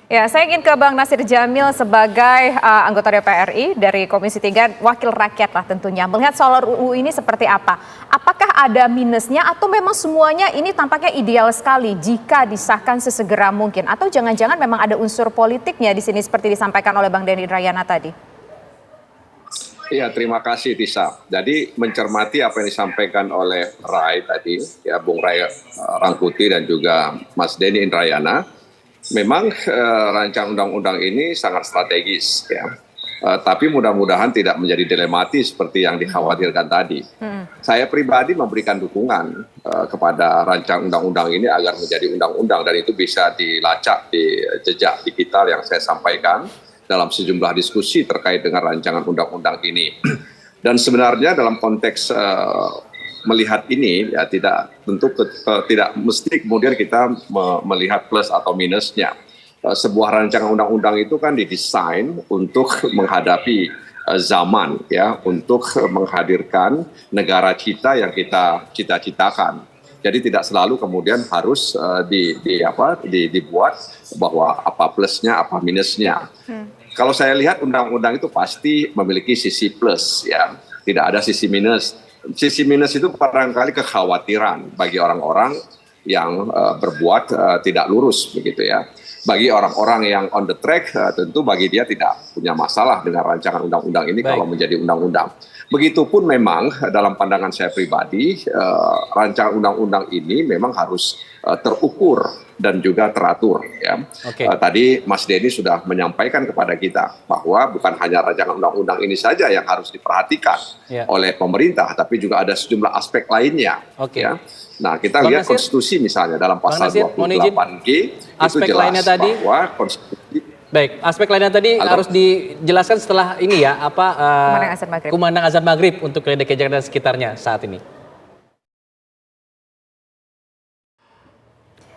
Ya, saya ingin ke Bang Nasir Jamil sebagai anggota DPR RI dari Komisi 3, wakil rakyat lah tentunya. Melihat soal UU ini seperti apa? Apakah ada minusnya atau memang semuanya ini tampaknya ideal sekali jika disahkan sesegera mungkin? Atau jangan-jangan memang ada unsur politiknya di sini seperti disampaikan oleh Bang Denny Indrayana tadi? Iya, terima kasih Tisa. Jadi mencermati apa yang disampaikan oleh Rai tadi, ya Bung Rai Rangkuti dan juga Mas Denny Indrayana, memang rancangan undang-undang ini sangat strategis, ya. Tapi mudah-mudahan tidak menjadi dilematis seperti yang dikhawatirkan tadi. Saya pribadi memberikan dukungan kepada rancangan undang-undang ini agar menjadi undang-undang dan itu bisa dilacak di jejak digital yang saya sampaikan dalam sejumlah diskusi terkait dengan rancangan undang-undang ini. Dan sebenarnya dalam konteks melihat ini ya tidak mesti kemudian kita melihat plus atau minusnya. Sebuah rancangan undang-undang itu kan didesain untuk menghadapi zaman ya, untuk menghadirkan negara kita yang kita cita-citakan. Jadi tidak selalu kemudian harus dibuat bahwa apa plusnya apa minusnya. Kalau saya lihat undang-undang itu pasti memiliki sisi plus ya, tidak ada sisi minus. Sisi minus itu barangkali kekhawatiran bagi orang-orang yang berbuat tidak lurus begitu ya. Bagi orang-orang yang on the track tentu bagi dia tidak punya masalah dengan rancangan undang-undang ini. Baik. Kalau menjadi undang-undang. Begitupun memang dalam pandangan saya pribadi rancangan undang-undang ini memang harus terukur dan juga teratur ya. Okay. Tadi Mas Denny sudah menyampaikan kepada kita bahwa bukan hanya rancangan undang-undang ini saja yang harus diperhatikan oleh pemerintah, tapi juga ada sejumlah aspek lainnya. Okay. Ya. Nah, kita lihat Nasir, konstitusi misalnya dalam pasal 28G itu jelas tadi, bahwa konstitusi. Baik, aspek lainnya tadi harus dijelaskan setelah ini ya, kumandang azan maghrib untuk DKI Jakarta dan sekitarnya saat ini.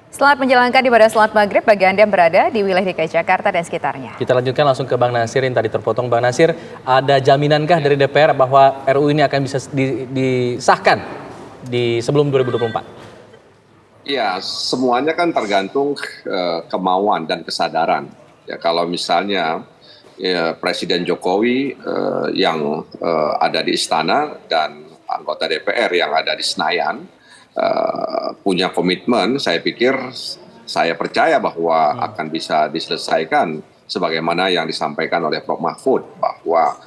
Selamat menjalankan ibadah salat maghrib bagi Anda yang berada di wilayah DKI Jakarta dan sekitarnya. Kita lanjutkan langsung ke Bang Nasir yang tadi terpotong. Bang Nasir, ada jaminankah dari DPR bahwa RUU ini akan bisa disahkan di sebelum 2024? Iya, semuanya kan tergantung kemauan dan kesadaran. Ya, kalau misalnya Presiden Jokowi yang ada di istana dan anggota DPR yang ada di Senayan punya komitmen, saya percaya bahwa akan bisa diselesaikan sebagaimana yang disampaikan oleh Prof. Mahfud bahwa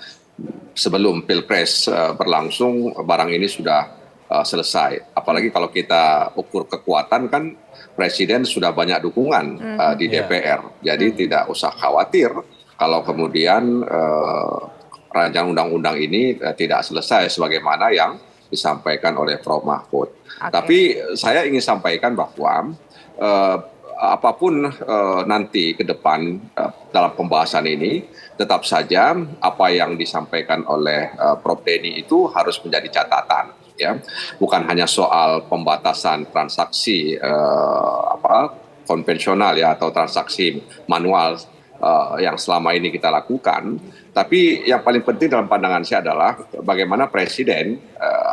sebelum Pilpres berlangsung barang ini sudah selesai. Apalagi kalau kita ukur kekuatan kan Presiden sudah banyak dukungan di DPR. Jadi tidak usah khawatir kalau kemudian rancangan undang-undang ini tidak selesai sebagaimana yang disampaikan oleh Prof. Mahfud. Okay. Tapi saya ingin sampaikan bahwa apapun nanti ke depan dalam pembahasan ini, tetap saja apa yang disampaikan oleh Prof. Denny itu harus menjadi catatan. Ya, bukan hanya soal pembatasan transaksi konvensional ya atau transaksi manual yang selama ini kita lakukan, tapi yang paling penting dalam pandangan saya adalah bagaimana Presiden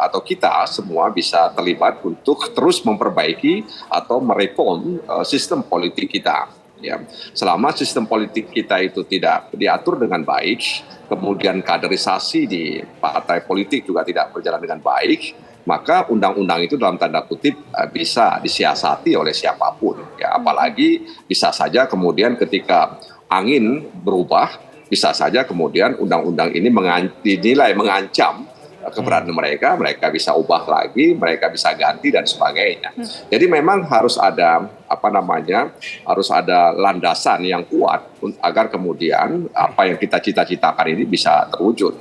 atau kita semua bisa terlibat untuk terus memperbaiki atau mereform sistem politik kita. Ya, selama sistem politik kita itu tidak diatur dengan baik, kemudian kaderisasi di partai politik juga tidak berjalan dengan baik, maka undang-undang itu dalam tanda kutip bisa disiasati oleh siapapun. Ya, apalagi bisa saja kemudian ketika angin berubah, bisa saja kemudian undang-undang ini dinilai mengancam keberadaan mereka bisa ubah lagi, mereka bisa ganti dan sebagainya. Jadi memang harus ada harus ada landasan yang kuat agar kemudian apa yang kita cita-citakan ini bisa terwujud.